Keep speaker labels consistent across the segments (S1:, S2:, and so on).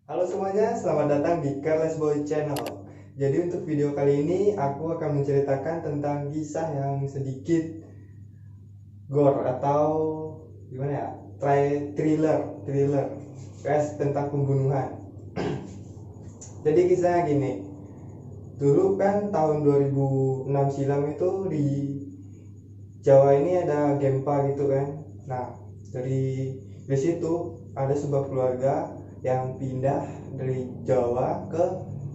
S1: Halo semuanya, selamat datang di Careless Boy Channel. Jadi untuk video kali ini aku akan menceritakan tentang kisah yang sedikit gore atau gimana ya? Thriller guys, tentang pembunuhan. Jadi kisahnya gini. Dulu kan tahun 2006 silam itu di Jawa ini ada gempa gitu kan. Nah, dari situ ada sebuah keluarga yang pindah dari Jawa ke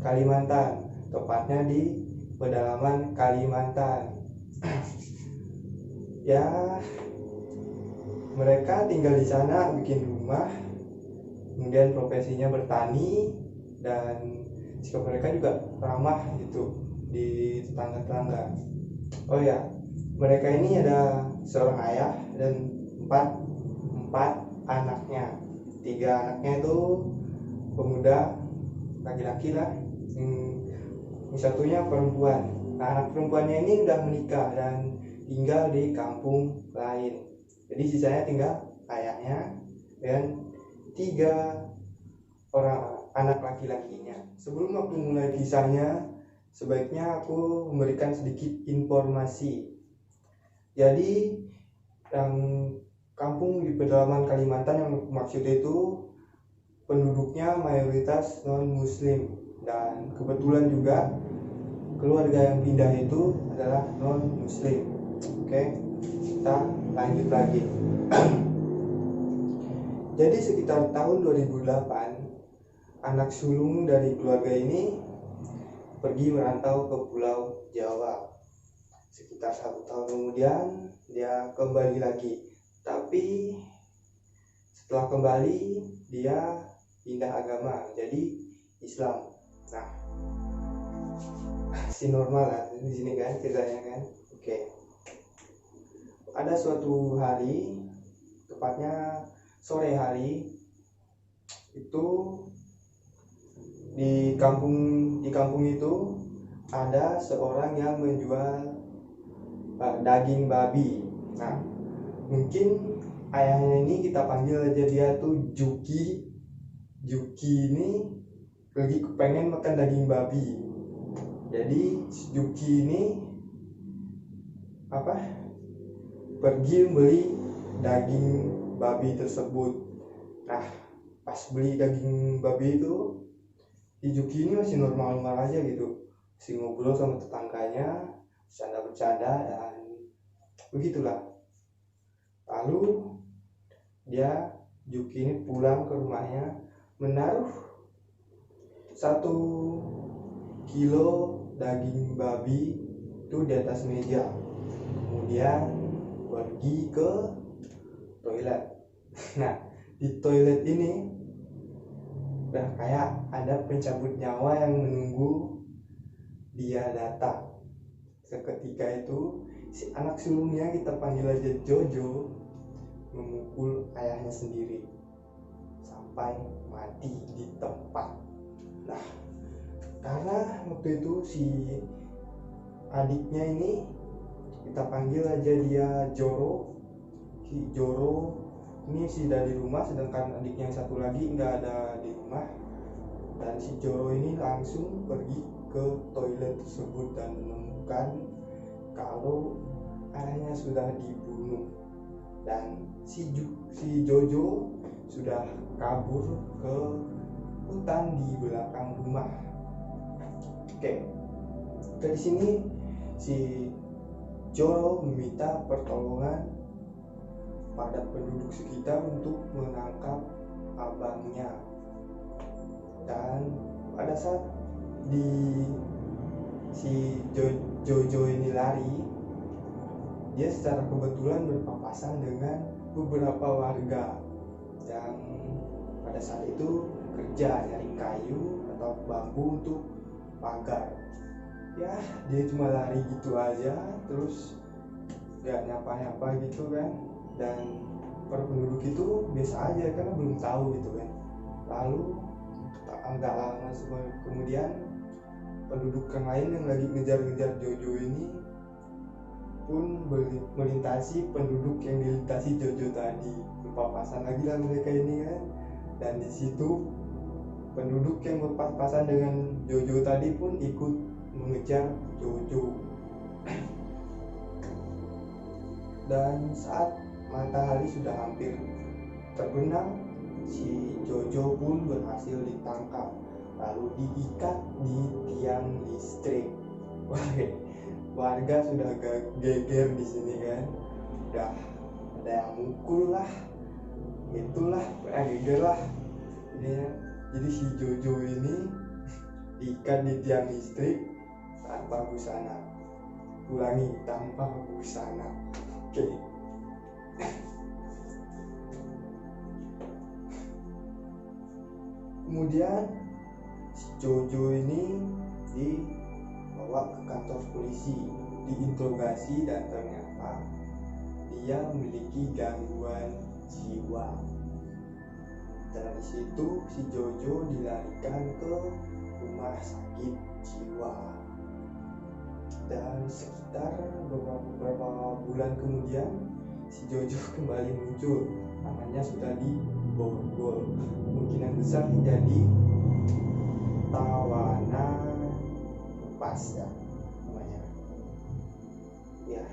S1: Kalimantan, tepatnya di pedalaman Kalimantan. Ya, mereka tinggal di sana, bikin rumah, kemudian profesinya bertani, dan sikap mereka juga ramah gitu di tetangga-tetangga. Oh ya, mereka ini ada seorang ayah dan empat anaknya. Tiga anaknya itu pemuda, laki-laki lah. Yang satunya perempuan. Nah, anak perempuannya ini udah menikah dan tinggal di kampung lain. Jadi sisanya tinggal ayahnya dan tiga orang anak laki-lakinya. Sebelum aku mulai kisahnya, sebaiknya aku memberikan sedikit informasi. Jadi yang kampung di pedalaman Kalimantan yang maksud itu penduduknya mayoritas non muslim, dan kebetulan juga keluarga yang pindah itu adalah non muslim. Oke, kita lanjut lagi. Jadi sekitar tahun 2008, anak sulung dari keluarga ini pergi merantau ke Pulau Jawa. Sekitar 1 tahun kemudian dia kembali lagi, tapi setelah kembali dia pindah agama jadi Islam. Nah, si normal lah di sini kan ceritanya kan. Oke. Ada suatu hari, tepatnya sore hari, itu di kampung itu ada seorang yang menjual daging babi. Nah, mungkin ayahnya ini kita panggil aja dia tuh Juki. Juki ini lagi pengen makan daging babi. Jadi Juki ini pergi beli daging babi tersebut. Nah, pas beli daging babi itu, si Juki ini masih normal-normal aja gitu, masih ngobrol sama tetangganya, bercanda-bercanda, dan begitulah. Lalu Juki ini pulang ke rumahnya, menaruh 1 kilo daging babi itu di atas meja, kemudian pergi ke toilet. Nah, di toilet ini udah kayak ada pencabut nyawa yang menunggu dia datang. Seketika itu si anak sulungnya, kita panggil aja Jojo, memukul ayahnya sendiri sampai mati di tempat. Nah, karena waktu itu si adiknya ini, kita panggil aja dia Joro. Si Joro ini sudah di rumah, sedangkan adiknya yang satu lagi nggak ada di rumah. Dan si Joro ini langsung pergi ke toilet tersebut dan menemukan kalau ayahnya sudah dibunuh, dan si Jojo sudah kabur ke hutan di belakang rumah. Oke, dari sini si Joro meminta pertolongan pada penduduk sekitar untuk menangkap abangnya. Dan pada saat si Jojo ini lari, dia secara kebetulan berpapasan dengan beberapa warga yang pada saat itu kerja nyari kayu atau bambu untuk pagar. Ya, dia cuma lari gitu aja, terus gak nyapa-nyapa gitu kan, dan para penduduk itu biasa aja karena belum tahu gitu kan. Lalu agak lama kemudian, penduduk yang lain yang lagi ngejar-ngejar Jojo ini pun melintasi penduduk yang dilintasi Jojo tadi. Berpapasan lagi lah mereka ini kan, dan di situ penduduk yang berpas-pasan dengan Jojo tadi pun ikut mengejar Jojo. Dan saat matahari sudah hampir terbenam, si Jojo pun berhasil ditangkap lalu diikat di tiang listrik. Wah, warga sudah geger di sini kan, udah ada yang mukul lah, itulah geger lah ini ya. Jadi si Jojo ini diikat di tiang listrik tanpa busana. Ulangi, tanpa busana. Oke. Kemudian si Jojo ini dibawa ke kantor polisi, diinterogasi, dan ternyata dia memiliki gangguan jiwa. Dari situ si Jojo dilarikan ke rumah sakit jiwa. Dan sekitar beberapa bulan kemudian si Jojo kembali muncul. Namanya sudah diborgol. Kemungkinan besar menjadi tawanan lepas ya namanya. Ya,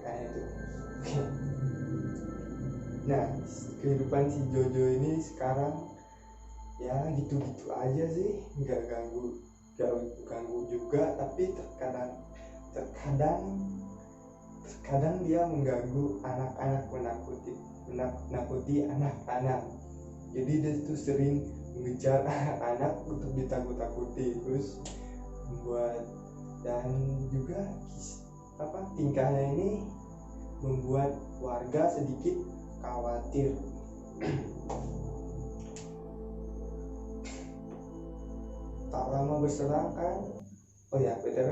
S1: kayak itu. Nah, kehidupan si Jojo ini sekarang ya gitu-gitu aja sih, nggak ganggu juga, tapi terkadang dia mengganggu anak-anak, menakuti anak-anak. Jadi dia tuh sering mengejar anak-anak untuk ditakut-takuti, terus membuat, dan juga tingkahnya ini membuat warga sedikit khawatir. Tak lama berselang kan, oh ya btw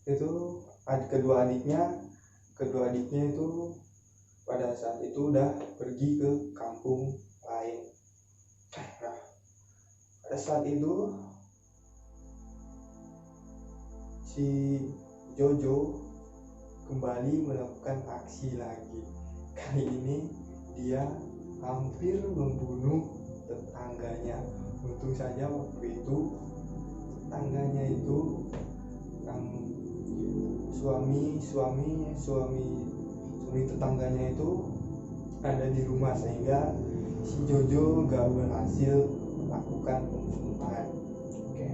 S1: itu kedua adiknya itu pada saat itu udah pergi ke kampung lain. Nah, pada saat itu si Jojo kembali melakukan aksi lagi. Kali ini dia hampir membunuh tetangganya. Untung saja waktu itu tetangganya itu suami tetangganya itu ada di rumah, sehingga si Jojo gak berhasil melakukan pembunuhan. Oke.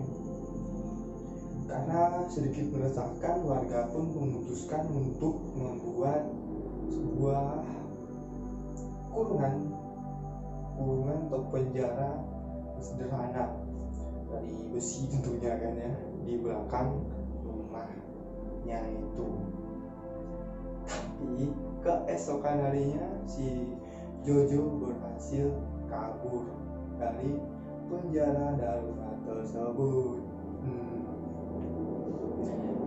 S1: Karena sedikit meresahkan, warga pun memutuskan untuk membuat sebuah kurungan atau penjara sederhana dari besi tentunya kan ya, di belakang rumahnya itu. Tapi keesokan harinya si Jojo berhasil kabur dari penjara darurat tersebut.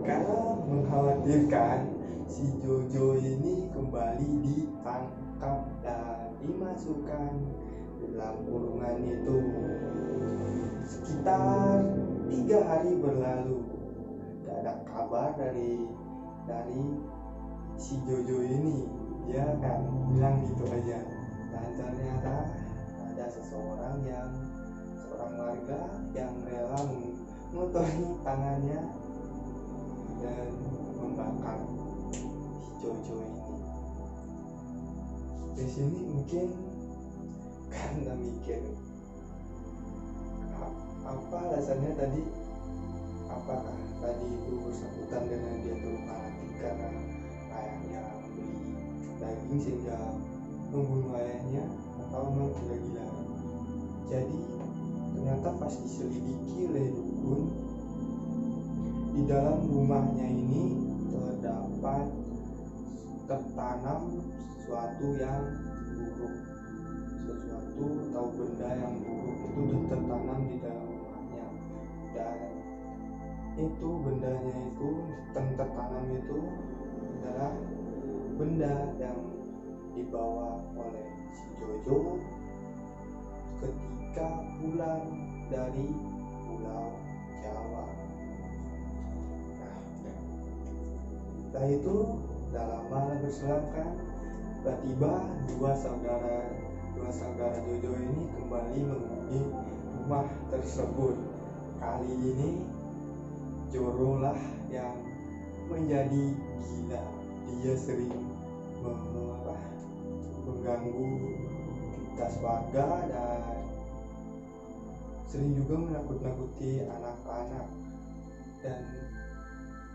S1: Karena mengkhawatirkan, si Jojo ini kembali ditangkap dan dimasukkan dalam kurungan itu. Sekitar 3 hari berlalu, gak ada kabar dari si Jojo ini. Dia kan bilang gitu aja. Dan ternyata ada seorang warga yang rela mengotori tangannya dan membakar si Jojo ini. Di sini mungkin karena mikir apa alasannya tadi, apakah tadi itu bersangkutan dengan dia terluka hati karena ayahnya membeli daging sehingga membunuh ayahnya, atau memang gila-gila. Jadi ternyata pas diselidiki oleh dukun, di dalam rumahnya ini tertanam sesuatu yang buruk, sesuatu atau benda yang buruk itu tertanam di dalam rumahnya. Dan itu bendanya itu tertanam itu adalah benda yang dibawa oleh si Jojo ketika pulang dari Pulau Jawa. Setelah itu udah lama berselang kan, tiba-tiba dua saudara Jojo ini kembali menghubungi rumah tersebut. Kali ini Joro lah yang menjadi gila. Dia sering mengganggu aktivitas warga dan sering juga menakut-nakuti anak-anak, dan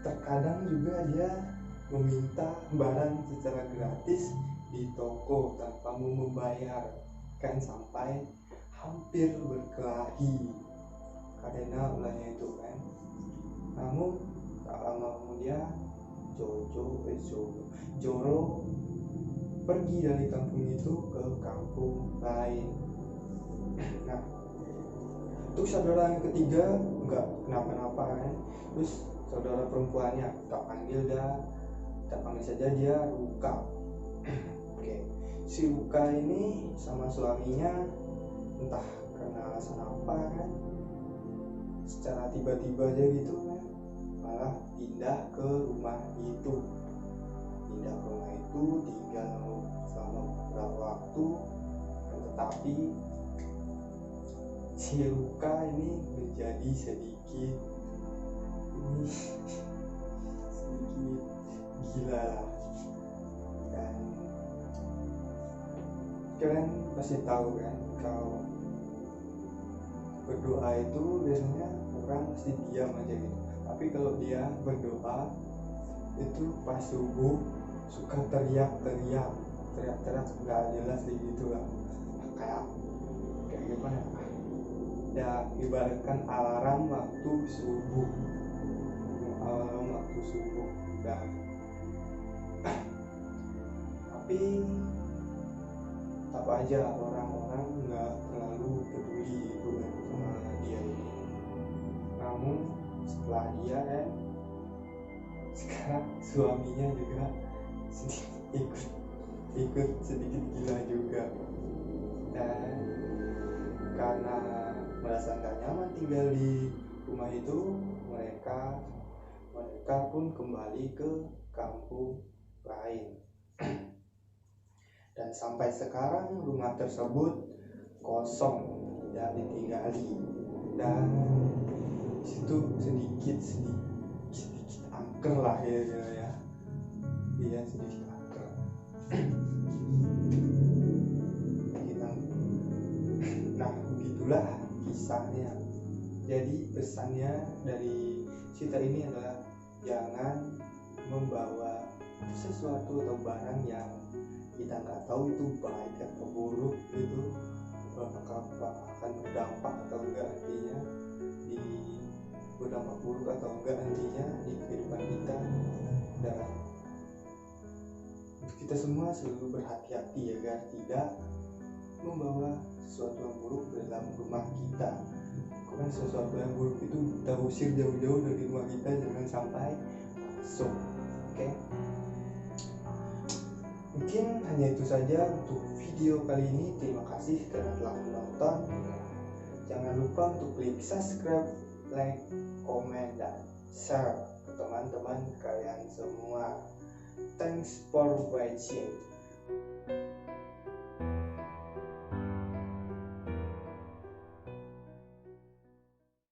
S1: terkadang juga dia meminta barang secara gratis di toko tanpa membayar, kan sampai hampir berkelahi karena ulahnya itu kan. Namun tak lama kemudian Joro pergi dari kampung itu ke kampung lain. Nah, untuk saudara yang ketiga enggak kenapa-napa kan. Terus saudara perempuannya kita panggil saja dia Ruka. Oke. Si Ruka ini sama suaminya entah karena alasan apa kan, secara tiba-tiba aja gitu kan, malah pindah ke rumah itu. Tinggal selama beberapa waktu, tetapi si Ruka ini menjadi sedikit gila lah. Dan kalian pasti tahu kan, kalau berdoa itu biasanya orang pasti diam aja gitu, tapi kalau dia berdoa itu pas subuh suka teriak-teriak nggak jelas gitu lah, kayak gimana ya, ibaratkan alarm waktu subuh dan tapi apa aja orang-orang nggak terlalu peduli itu sama dia ini. Namun setelah dia sekarang suaminya juga ikut sedikit gila juga, dan karena merasa nggak nyaman tinggal di rumah itu, mereka pun kembali ke kampung lain. Dan sampai sekarang rumah tersebut kosong, tidak ditinggali, dan situ sedikit angker lah ya. Iya, sedikit angker. Nah, begitulah kisahnya. Jadi pesannya dari cerita ini adalah jangan membawa sesuatu atau barang yang kita nggak tahu itu baik atau buruk, itu akan berdampak atau enggak nantinya berdampak buruk atau enggak nantinya di kehidupan kita. Dan kita semua selalu berhati-hati agar tidak membawa sesuatu yang buruk ke dalam rumah kita. Karena sesuatu yang buruk itu kita usir jauh-jauh dari rumah kita, jangan sampai masuk. Oke? Mungkin hanya itu saja untuk video kali ini. Terima kasih karena telah menonton. Jangan lupa untuk klik subscribe, like, komen, dan share ke teman-teman kalian semua. Thanks for watching.